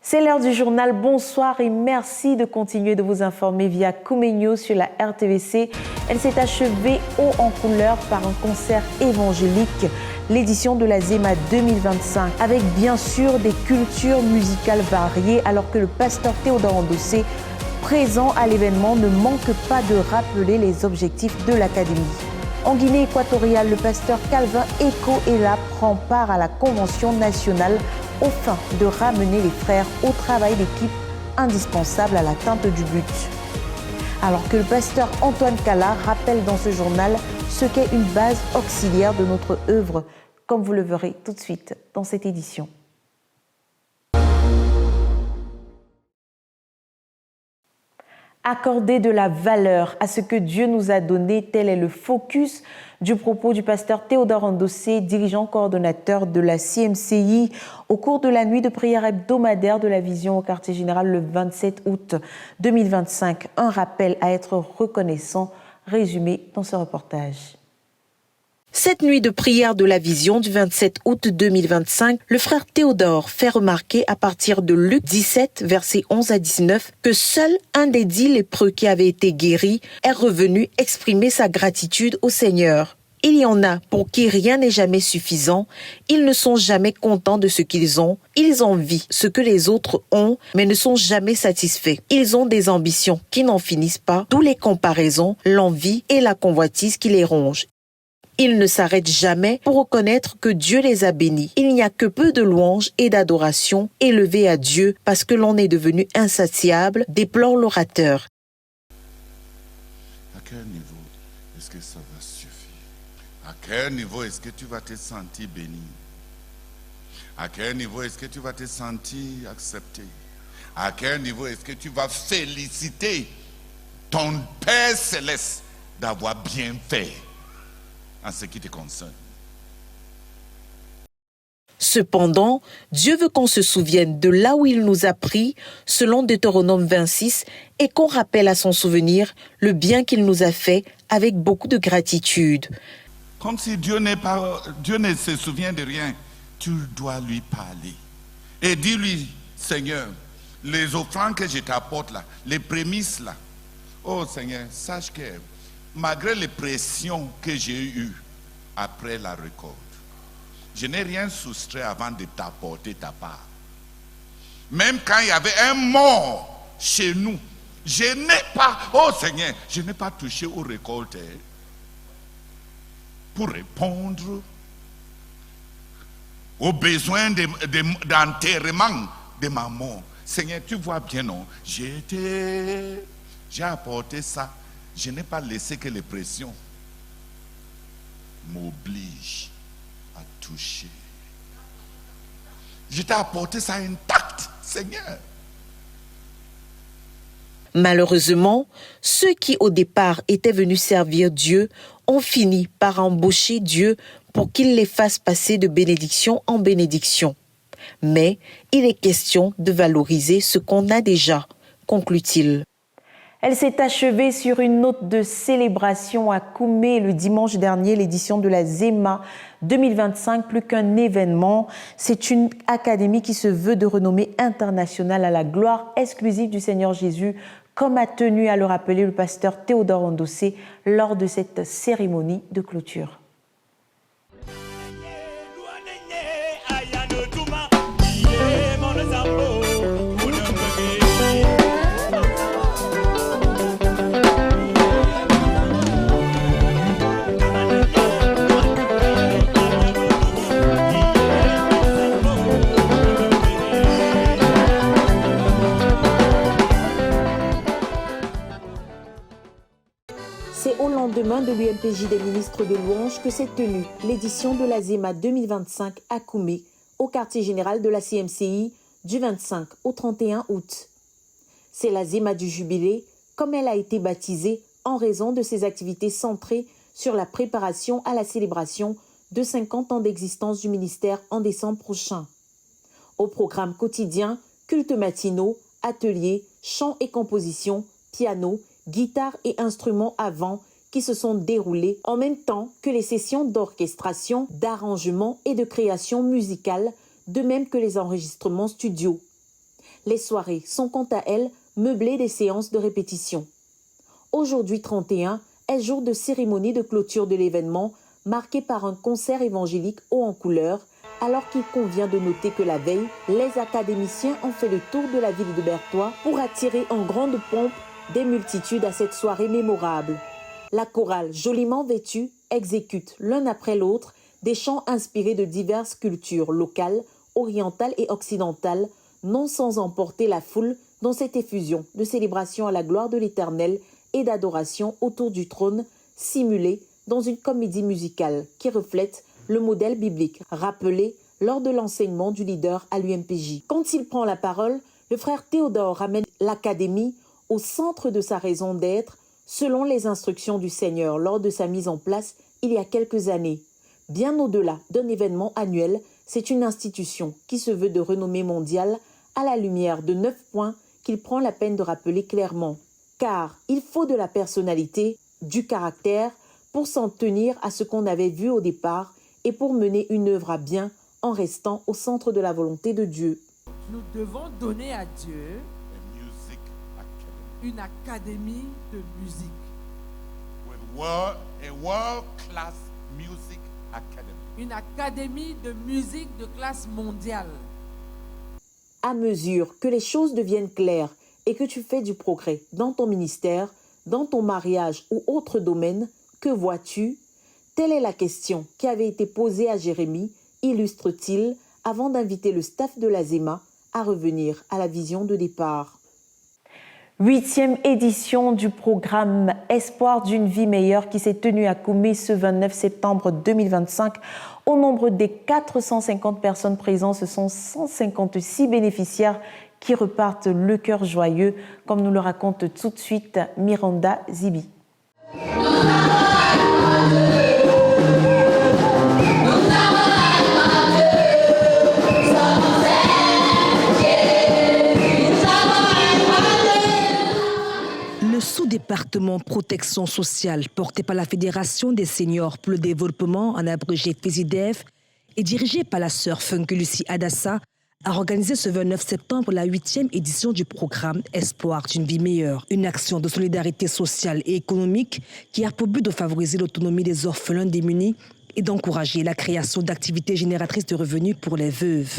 C'est l'heure du journal. Bonsoir et merci de continuer de vous informer via Comenius sur la RTVC. Elle s'est achevée haut en couleur par un concert évangélique, l'édition de la ZEMA 2025, avec bien sûr des cultures musicales variées, alors que le pasteur Théodore Ndossé, présent à l'événement, ne manque pas de rappeler les objectifs de l'Académie. En Guinée équatoriale, le pasteur Calvin Eko Ela prend part à la Convention nationale au fin de ramener les frères au travail d'équipe indispensable à l'atteinte du but. Alors que le pasteur Antoine Kala rappelle dans ce journal ce qu'est une base auxiliaire de notre œuvre, comme vous le verrez tout de suite dans cette édition. Accorder de la valeur à ce que Dieu nous a donné, tel est le focus du propos du pasteur Théodore Ndossé, dirigeant coordonnateur de la CMCI, au cours de la nuit de prière hebdomadaire de la Vision au quartier général le 27 août 2025. Un rappel à être reconnaissant, résumé dans ce reportage. Cette nuit de prière de la Vision du 27 août 2025, le frère Théodore fait remarquer à partir de Luc 17, versets 11 à 19, que seul un des 10 lépreux qui avait été guéri est revenu exprimer sa gratitude au Seigneur. Il y en a pour qui rien n'est jamais suffisant, ils ne sont jamais contents de ce qu'ils ont, ils envient ce que les autres ont, mais ne sont jamais satisfaits. Ils ont des ambitions qui n'en finissent pas, d'où les comparaisons, l'envie et la convoitise qui les rongent. Ils ne s'arrêtent jamais pour reconnaître que Dieu les a bénis. Il n'y a que peu de louanges et d'adoration élevées à Dieu parce que l'on est devenu insatiable, déplore l'orateur. À quel niveau est-ce que ça va suffire? À quel niveau est-ce que tu vas te sentir béni? À quel niveau est-ce que tu vas te sentir accepté? À quel niveau est-ce que tu vas féliciter ton Père Céleste d'avoir bien fait en ce qui te concerne? Cependant, Dieu veut qu'on se souvienne de là où il nous a pris, selon Deutéronome 26, et qu'on rappelle à son souvenir le bien qu'il nous a fait avec beaucoup de gratitude. Comme si Dieu ne se souvient de rien, tu dois lui parler. Et dis-lui, Seigneur, les offrandes que je t'apporte là, les prémices là, oh Seigneur, sache que malgré les pressions que j'ai eues après la récolte, je n'ai rien soustrait avant de t'apporter ta part. Même quand il y avait un mort chez nous, je n'ai pas, oh Seigneur, je n'ai pas touché aux récoltes pour répondre aux besoins d'enterrement de ma mort. Seigneur, tu vois bien, non? J'ai apporté ça. Je n'ai pas laissé que les pressions m'obligent à toucher. Je t'ai apporté ça intact, Seigneur. Malheureusement, ceux qui au départ étaient venus servir Dieu ont fini par embaucher Dieu pour qu'il les fasse passer de bénédiction en bénédiction. Mais il est question de valoriser ce qu'on a déjà, conclut-il. Elle s'est achevée sur une note de célébration à Koumé le dimanche dernier, l'édition de la ZEMA 2025, plus qu'un événement. C'est une académie qui se veut de renommée internationale à la gloire exclusive du Seigneur Jésus, comme a tenu à le rappeler le pasteur Théodore Ndossé lors de cette cérémonie de clôture. C'est au lendemain de l'UMPJ des ministres de louanges que s'est tenue l'édition de la ZEMA 2025 à Koumé, au quartier général de la CMCI, du 25 au 31 août. C'est la ZEMA du Jubilé, comme elle a été baptisée en raison de ses activités centrées sur la préparation à la célébration de 50 ans d'existence du ministère en décembre prochain. Au programme quotidien, cultes matinaux, ateliers, chants et compositions, piano, guitare et instruments à vent qui se sont déroulés en même temps que les sessions d'orchestration, d'arrangement et de création musicale, de même que les enregistrements studio. Les soirées sont quant à elles meublées des séances de répétition. Aujourd'hui 31 est jour de cérémonie de clôture de l'événement, marqué par un concert évangélique haut en couleur, alors qu'il convient de noter que la veille, les académiciens ont fait le tour de la ville de Berthois pour attirer en grande pompe des multitudes à cette soirée mémorable. La chorale, joliment vêtue, exécute l'un après l'autre des chants inspirés de diverses cultures locales, orientales et occidentales, non sans emporter la foule dans cette effusion de célébration à la gloire de l'Éternel et d'adoration autour du trône, simulée dans une comédie musicale qui reflète le modèle biblique rappelé lors de l'enseignement du leader à l'UMPJ. Quand il prend la parole, le frère Théodore ramène l'académie au centre de sa raison d'être, selon les instructions du Seigneur lors de sa mise en place il y a quelques années. Bien au-delà d'un événement annuel, c'est une institution qui se veut de renommée mondiale à la lumière de 9 points qu'il prend la peine de rappeler clairement. Car il faut de la personnalité, du caractère, pour s'en tenir à ce qu'on avait vu au départ et pour mener une œuvre à bien en restant au centre de la volonté de Dieu. Nous devons donner à Dieu A music academy une académie de musique. with a world-class music academy. Une académie de musique de classe mondiale. À mesure que les choses deviennent claires et que tu fais du progrès dans ton ministère, dans ton mariage ou autre domaine, que vois-tu? Telle est la question qui avait été posée à Jérémie, illustre-t-il, avant d'inviter le staff de la ZEMA à revenir à la vision de départ. 8e édition du programme Espoir d'une vie meilleure qui s'est tenue à Koumé ce 29 septembre 2025. Au nombre des 450 personnes présentes, ce sont 156 bénéficiaires qui repartent le cœur joyeux, comme nous le raconte tout de suite Miranda Zibi. Le sous-département protection sociale porté par la Fédération des seniors pour le développement, en abrégé FESIDEF, et dirigé par la sœur Funke Lucie Adassa, a organisé ce 29 septembre la 8e édition du programme Espoir d'une vie meilleure, une action de solidarité sociale et économique qui a pour but de favoriser l'autonomie des orphelins démunis et d'encourager la création d'activités génératrices de revenus pour les veuves.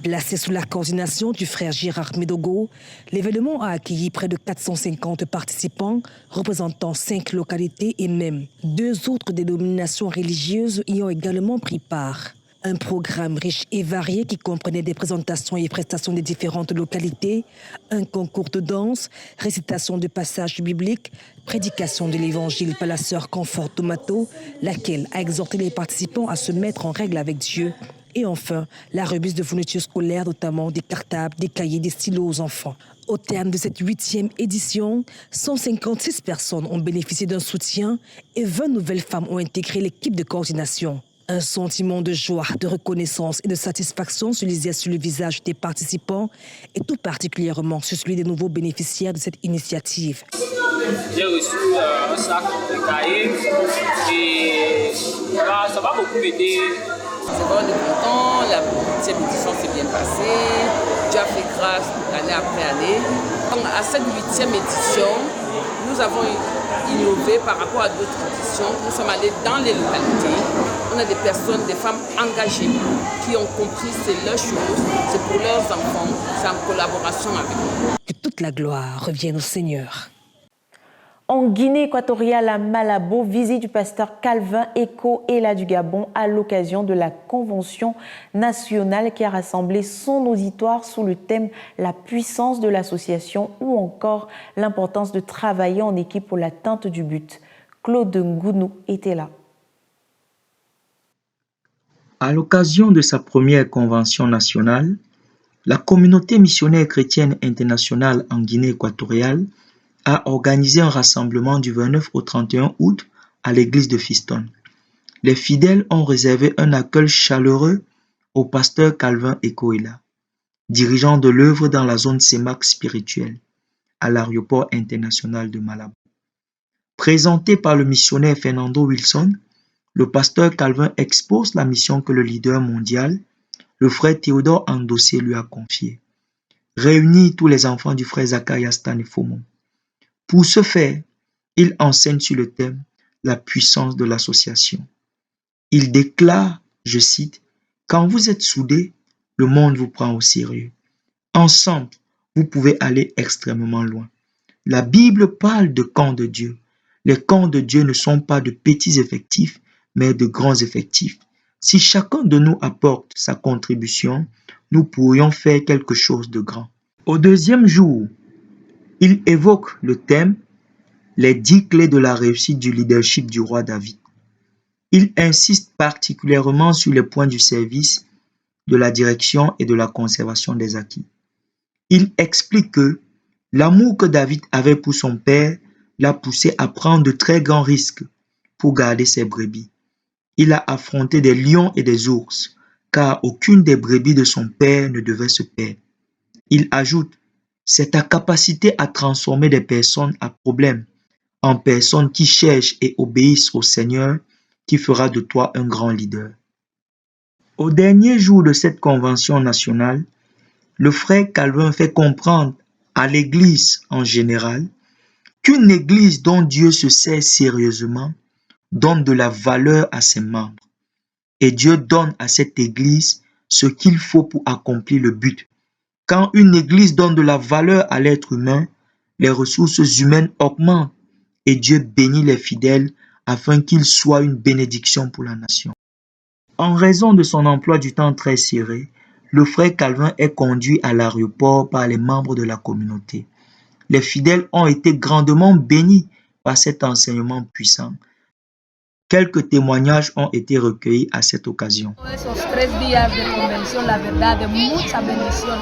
Placé sous la coordination du frère Gérard Médogo, l'événement a accueilli près de 450 participants représentant 5 localités et même 2 autres dénominations religieuses y ont également pris part. Un programme riche et varié qui comprenait des présentations et prestations des différentes localités, un concours de danse, récitation de passages bibliques, prédication de l'évangile par la sœur Comfort Tomato, laquelle a exhorté les participants à se mettre en règle avec Dieu. Et enfin, la remise de fournitures scolaires, notamment des cartables, des cahiers, des stylos aux enfants. Au terme de cette 8e édition, 156 personnes ont bénéficié d'un soutien et 20 nouvelles femmes ont intégré l'équipe de coordination. Un sentiment de joie, de reconnaissance et de satisfaction se lisait sur le visage des participants et tout particulièrement sur celui des nouveaux bénéficiaires de cette initiative. J'ai reçu un sac de cahiers et ça va beaucoup m'aider. C'est vraiment content, la 8e édition s'est bien passée, Dieu a fait grâce année après année. Donc, à cette 8e édition, nous avons innové par rapport à d'autres éditions. Nous sommes allés dans les localités. On a des personnes, des femmes engagées qui ont compris que c'est leur chose, c'est pour leurs enfants, c'est en collaboration avec nous. Que toute la gloire revienne au Seigneur. En Guinée équatoriale, à Malabo, visite du pasteur Calvin Eko-Ela du Gabon à l'occasion de la Convention nationale qui a rassemblé son auditoire sous le thème « La puissance de l'association » ou encore l'importance de travailler en équipe pour l'atteinte du but. Claude Ngounou était là. À l'occasion de sa première convention nationale, la communauté missionnaire chrétienne internationale en Guinée équatoriale a organisé un rassemblement du 29 au 31 août à l'église de Fiston. Les fidèles ont réservé un accueil chaleureux au pasteur Calvin Eko-Ela, dirigeant de l'œuvre dans la zone CEMAC spirituelle, à l'aéroport international de Malabo. Présenté par le missionnaire Fernando Wilson, le pasteur Calvin expose la mission que le leader mondial, le frère Théodore Andossé, lui a confiée. réunir tous les enfants du frère Zacharias Tanefomo. Pour ce faire, il enseigne sur le thème « La puissance de l'association ». Il déclare, je cite, « Quand vous êtes soudés, le monde vous prend au sérieux. Ensemble, vous pouvez aller extrêmement loin. La Bible parle de camps de Dieu. Les camps de Dieu ne sont pas de petits effectifs, mais de grands effectifs. Si chacun de nous apporte sa contribution, nous pourrions faire quelque chose de grand. » Au deuxième jour, il évoque le thème « Les 10 clés de la réussite du leadership du roi David ». Il insiste particulièrement sur les points du service, de la direction et de la conservation des acquis. Il explique que l'amour que David avait pour son père l'a poussé à prendre de très grands risques pour garder ses brebis. Il a affronté des lions et des ours, car aucune des brebis de son père ne devait se perdre. Il ajoute, c'est ta capacité à transformer des personnes à problème en personnes qui cherchent et obéissent au Seigneur qui fera de toi un grand leader. Au dernier jour de cette convention nationale, le frère Calvin fait comprendre à l'Église en général qu'une Église dont Dieu se sert sérieusement donne de la valeur à ses membres. Et Dieu donne à cette Église ce qu'il faut pour accomplir le but. Quand une Église donne de la valeur à l'être humain, les ressources humaines augmentent et Dieu bénit les fidèles afin qu'ils soient une bénédiction pour la nation. En raison de son emploi du temps très serré, le frère Calvin est conduit à l'aéroport par les membres de la communauté. Les fidèles ont été grandement bénis par cet enseignement puissant. Quelques témoignages ont été recueillis à cette occasion. Esos 3 días de convención, la verdad, de mucha bendición.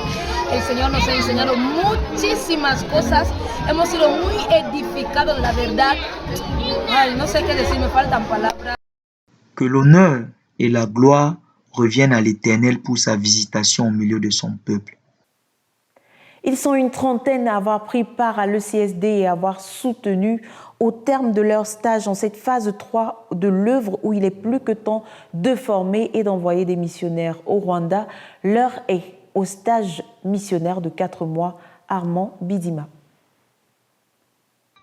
El Señor nos ha enseñado muchísimas cosas. Hemos sido muy edificados, la verdad. Ay, no sé qué decir, me faltan palabras. Que l'honneur et la gloire reviennent à l'Éternel pour sa visitation au milieu de son peuple. Ils sont une trentaine à avoir pris part à l'ECSD et à avoir soutenu au terme de leur stage en cette phase 3 de l'œuvre où il est plus que temps de former et d'envoyer des missionnaires au Rwanda. L'heure est au stage missionnaire de 4 mois. Armand Bidima.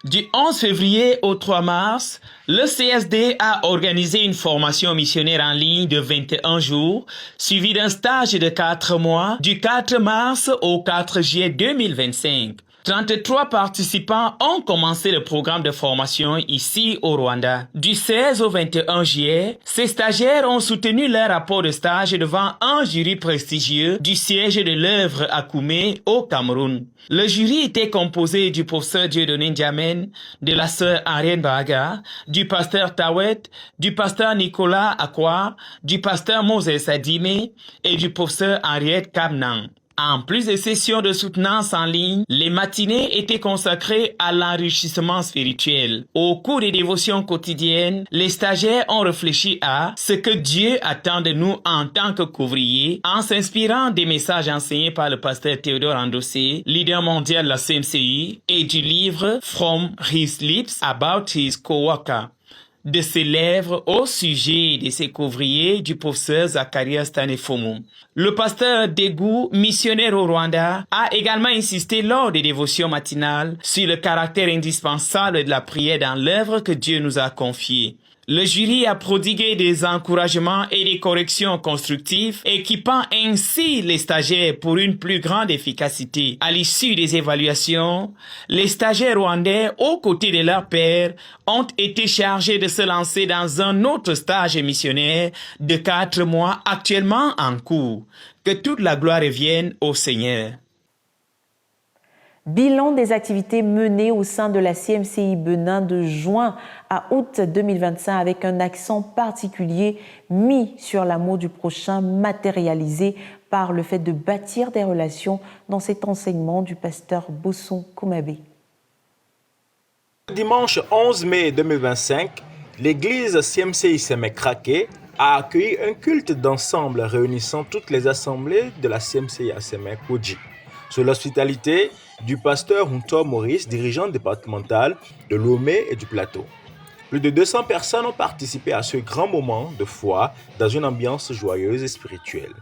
Du 11 février au 3 mars, le CSD a organisé une formation missionnaire en ligne de 21 jours, suivie d'un stage de 4 mois, du 4 mars au 4 juillet 2025. 33 participants ont commencé le programme de formation ici au Rwanda. Du 16 au 21 juillet, ces stagiaires ont soutenu leur rapport de stage devant un jury prestigieux du siège de l'œuvre à Koumé au Cameroun. Le jury était composé du professeur Dieudonné Ndiamen, de la sœur Ariane Baga, du pasteur Tawet, du pasteur Nicolas Akwa, du pasteur Moses Adime et du professeur Henriette Kamnan. En plus des sessions de soutenance en ligne, les matinées étaient consacrées à l'enrichissement spirituel. Au cours des dévotions quotidiennes, les stagiaires ont réfléchi à ce que Dieu attend de nous en tant que couvriers, en s'inspirant des messages enseignés par le pasteur Théodore Andossé, leader mondial de la CMCI, et du livre From His Lips About His Coworker, de ses lèvres au sujet de ses couvriers du professeur Zacharias Tanefomo. Le pasteur Degou, missionnaire au Rwanda, a également insisté lors des dévotions matinales sur le caractère indispensable de la prière dans l'œuvre que Dieu nous a confiée. Le jury a prodigué des encouragements et des corrections constructives, équipant ainsi les stagiaires pour une plus grande efficacité. À l'issue des évaluations, les stagiaires rwandais, aux côtés de leurs pairs, ont été chargés de se lancer dans un autre stage missionnaire de 4 mois actuellement en cours. Que toute la gloire revienne au Seigneur. Bilan des activités menées au sein de la CMCI Benin de juin à août 2025 avec un accent particulier mis sur l'amour du prochain matérialisé par le fait de bâtir des relations dans cet enseignement du pasteur Bosson Koumabé. Dimanche 11 mai 2025, l'église CMCI Sémé-Craqué a accueilli un culte d'ensemble réunissant toutes les assemblées de la CMCI à Sémé-Kodji, sous l'hospitalité du pasteur Huntor Maurice, dirigeant départemental de Lomé et du Plateau. Plus de 200 personnes ont participé à ce grand moment de foi dans une ambiance joyeuse et spirituelle.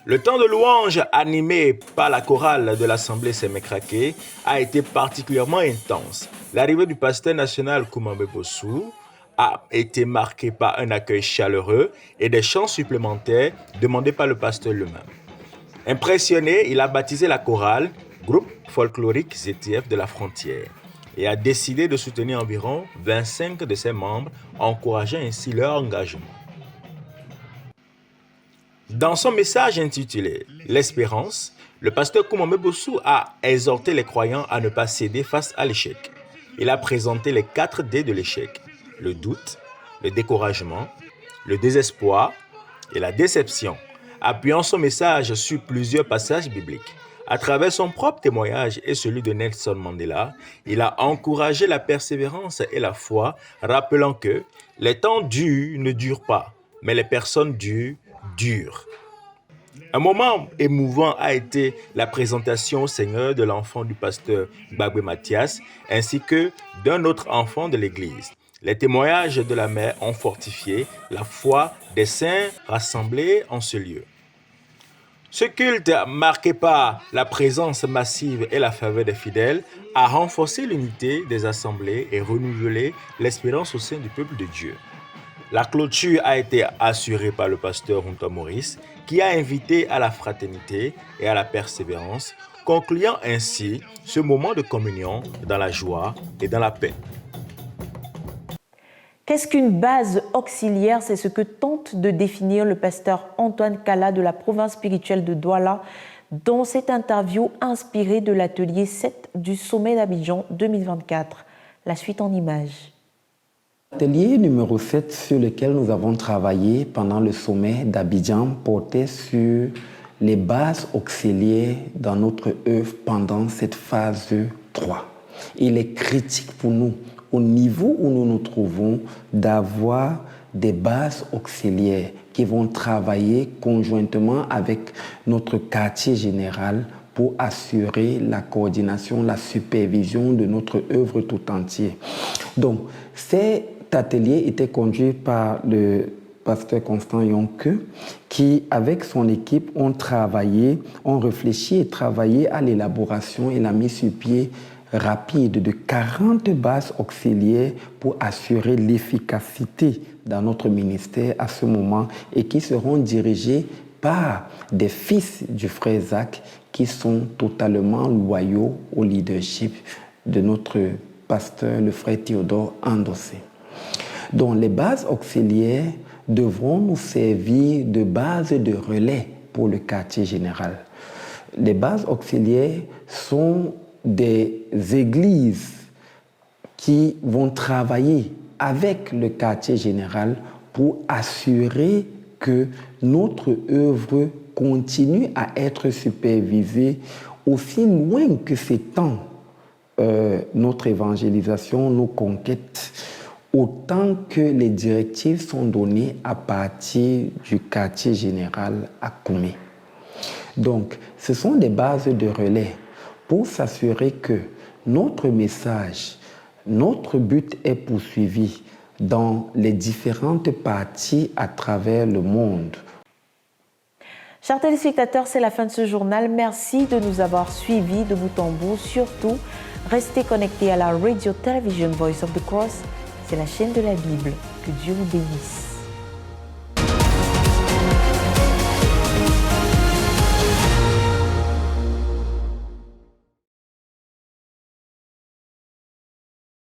Le temps de louange animé par la chorale de l'Assemblée Sémécraké a été particulièrement intense. L'arrivée du pasteur national Koumambé Bossou a été marquée par un accueil chaleureux et des chants supplémentaires demandés par le pasteur lui-même. Impressionné, il a baptisé la chorale Groupe folklorique ZTF de la Frontière et a décidé de soutenir environ 25 de ses membres, encourageant ainsi leur engagement. Dans son message intitulé « L'espérance », le pasteur Koumambé Bossou a exhorté les croyants à ne pas céder face à l'échec. Il a présenté les 4 D de l'échec, le doute, le découragement, le désespoir et la déception, appuyant son message sur plusieurs passages bibliques. À travers son propre témoignage et celui de Nelson Mandela, il a encouragé la persévérance et la foi, rappelant que les temps durs ne durent pas, mais les personnes dures durent. Un moment émouvant a été la présentation au Seigneur de l'enfant du pasteur Gbagbe Mathias, ainsi que d'un autre enfant de l'Église. Les témoignages de la mère ont fortifié la foi des saints rassemblés en ce lieu. Ce culte, marqué par la présence massive et la faveur des fidèles, a renforcé l'unité des assemblées et renouvelé l'espérance au sein du peuple de Dieu. La clôture a été assurée par le pasteur Hunter Maurice, qui a invité à la fraternité et à la persévérance, concluant ainsi ce moment de communion dans la joie et dans la paix. Qu'est-ce qu'une base auxiliaire? C'est ce que tente de définir le pasteur Antoine Kala de la province spirituelle de Douala dans cette interview inspirée de l'atelier 7 du sommet d'Abidjan 2024. La suite en images. L'atelier numéro 7 sur lequel nous avons travaillé pendant le sommet d'Abidjan portait sur les bases auxiliaires dans notre œuvre pendant cette phase 3. Il est critique pour nous, au niveau où nous nous trouvons, d'avoir des bases auxiliaires qui vont travailler conjointement avec notre quartier général pour assurer la coordination, la supervision de notre œuvre tout entière. Donc, cet atelier était conduit par le pasteur Constant Yonke, qui, avec son équipe, ont réfléchi et travaillé à l'élaboration et la mise sur pied rapide de 40 bases auxiliaires pour assurer l'efficacité dans notre ministère à ce moment et qui seront dirigées par des fils du frère Zach qui sont totalement loyaux au leadership de notre pasteur, le frère Théodore Andossé. Donc les bases auxiliaires devront nous servir de base de relais pour le quartier général. Les bases auxiliaires sont des églises qui vont travailler avec le quartier général pour assurer que notre œuvre continue à être supervisée aussi loin que s'étend notre évangélisation, nos conquêtes, autant que les directives sont données à partir du quartier général à Koumé. Donc, ce sont des bases de relais pour s'assurer que notre message, notre but est poursuivi dans les différentes parties à travers le monde. Chers téléspectateurs, c'est la fin de ce journal. Merci de nous avoir suivis de bout en bout. Surtout, restez connectés à la Radio Television Voice of the Cross. C'est la chaîne de la Bible. Que Dieu vous bénisse.